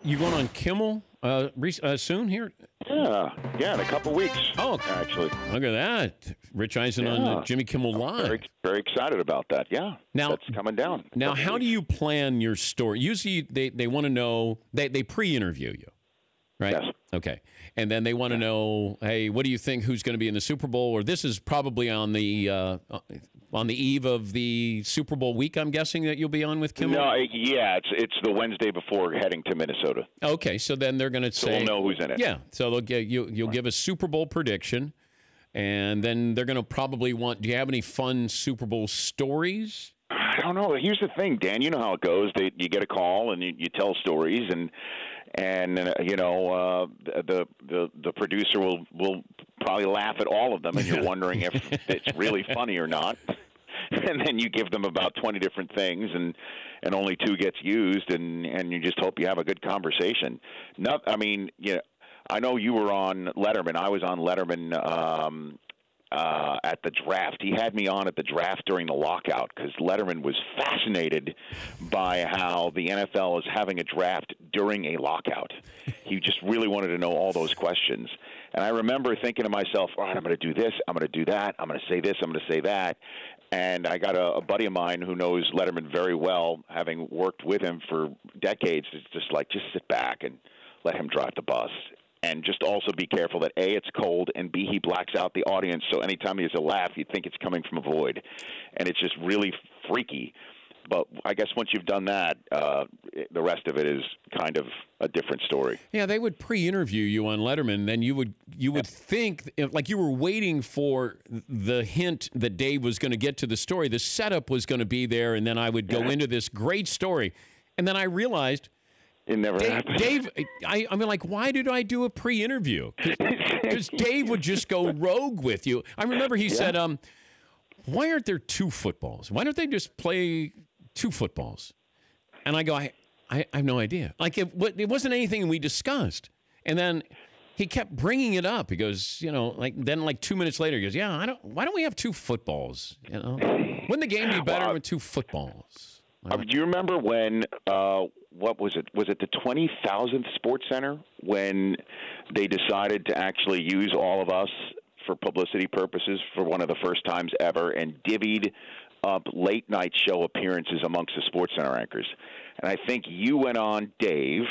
You going on Kimmel soon here? Yeah, in a couple weeks. Oh, actually. Look at that. Rich Eisen on Jimmy Kimmel Live. Very, very excited about that. Yeah, now, that's coming down. Now, how do you plan your story? Usually they want to know, they pre-interview you, right? Yes. Okay. And then they want to know, hey, what do you think, who's going to be in the Super Bowl? Or this is probably on the eve of the Super Bowl week, I'm guessing, that you'll be on with Kimmel? No, it's the Wednesday before heading to Minnesota. Okay, so then they're going to say... we'll know who's in it. Yeah, so you'll give a Super Bowl prediction, and then they're going to probably want... Do you have any fun Super Bowl stories? I don't know. Here's the thing, Dan. You know how it goes. You get a call, and you tell stories, and the producer will probably laugh at all of them, and you're wondering if it's really funny or not. And then you give them about 20 different things, and only 2 gets used, and you just hope you have a good conversation. I know you were on Letterman. I was on Letterman at the draft. He had me on at the draft during the lockout because Letterman was fascinated by how the NFL is having a draft during a lockout. He just really wanted to know all those questions. And I remember thinking to myself, all right, I'm going to do this, I'm going to do that, I'm going to say this, I'm going to say that. And I got a buddy of mine who knows Letterman very well, having worked with him for decades. It's just like, just sit back and let him drive the bus. And just also be careful that, A, it's cold, and B, he blacks out the audience, so anytime he has a laugh, you think it's coming from a void. And it's just really freaky. But I guess once you've done that, the rest of it is kind of a different story. Yeah, they would pre-interview you on Letterman, then you would think, like you were waiting for the hint that Dave was going to get to the story. The setup was going to be there, and then I would go into this great story. And then I realized... It never happened. Dave, I mean, like, why did I do a pre-interview? Because Dave would just go rogue with you. I remember he said, why aren't there 2 footballs? Why don't they just play 2 footballs? And I go, I have no idea. Like, it wasn't anything we discussed. And then he kept bringing it up. He goes, then 2 minutes later, he goes, why don't we have 2 footballs? Wouldn't the game be better with 2 footballs? Do you remember when, what was it? Was it the 20,000th Sports Center when they decided to actually use all of us for publicity purposes for one of the first times ever and divvied up late night show appearances amongst the Sports Center anchors? And I think you went on Dave,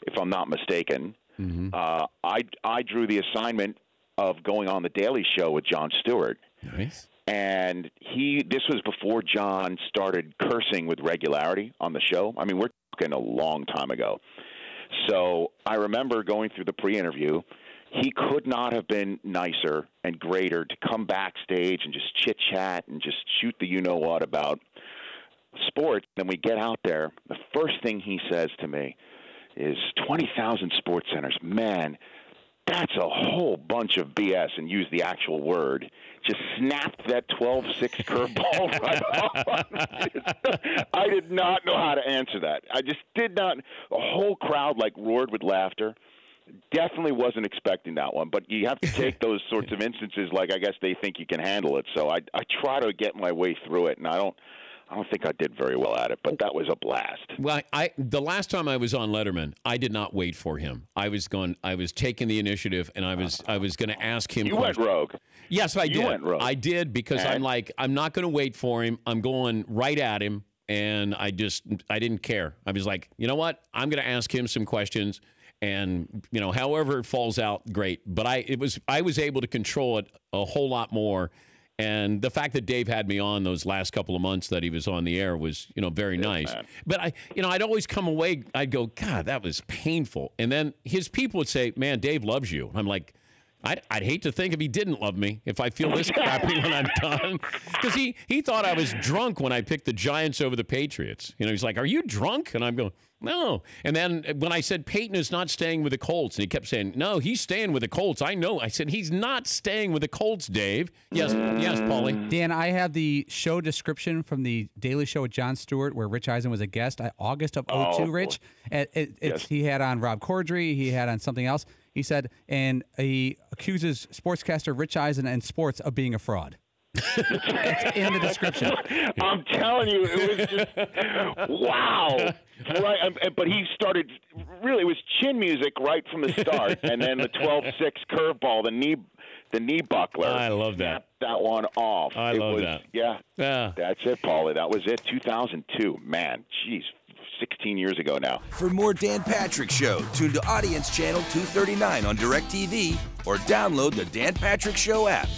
if I'm not mistaken. Mm-hmm. I drew the assignment of going on the Daily Show with Jon Stewart. Nice. And this was before John started cursing with regularity on the show. I mean, we're talking a long time ago. So I remember going through the pre-interview. He could not have been nicer and greater to come backstage and just chit-chat and just shoot the you-know-what about sports. Then we get out there. The first thing he says to me is 20,000 Sports Centers. Man, that's a whole bunch of BS, and use the actual word. Just snapped that 12-6 curveball right off. I did not know how to answer that. I just did not. The whole crowd roared with laughter. Definitely wasn't expecting that one. But you have to take those sorts of instances I guess they think you can handle it. So I try to get my way through it, and I don't think I did very well at it, but that was a blast. Well, the last time I was on Letterman, I did not wait for him. I was taking the initiative, and I was going to ask him. You went rogue. Yes, I did. You went rogue. I did because I'm not going to wait for him. I'm going right at him, and I didn't care. I was like, you know what? I'm going to ask him some questions, and however it falls out, great. But I was able to control it a whole lot more. And the fact that Dave had me on those last couple of months that he was on the air was, very nice. Man. But I'd always come away, I'd go, God, that was painful. And then his people would say, man, Dave loves you. I'm like, I'd hate to think if he didn't love me, if I feel this crappy when I'm done. Because he thought I was drunk when I picked the Giants over the Patriots. He's like, are you drunk? And I'm going, no. And then when I said Peyton is not staying with the Colts, and he kept saying, no, he's staying with the Colts. I know. I said, he's not staying with the Colts, Dave. Yes, Paulie. Dan, I have the show description from the Daily Show with Jon Stewart where Rich Eisen was a guest, August of 2002, Rich. Yes. He had on Rob Corddry. He had on something else. He said, and he accuses sportscaster Rich Eisen and sports of being a fraud. It's in the description. I'm telling you, it was just wow. Right, but he started really. It was chin music right from the start, and then the 12-6 curveball, the knee buckler. I love that. That one off. I love that. Yeah. That's it, Paulie. That was it. 2002. Man, geez, 16 years ago now. For more Dan Patrick Show, tune to Audience Channel 239 on DirecTV or download the Dan Patrick Show app.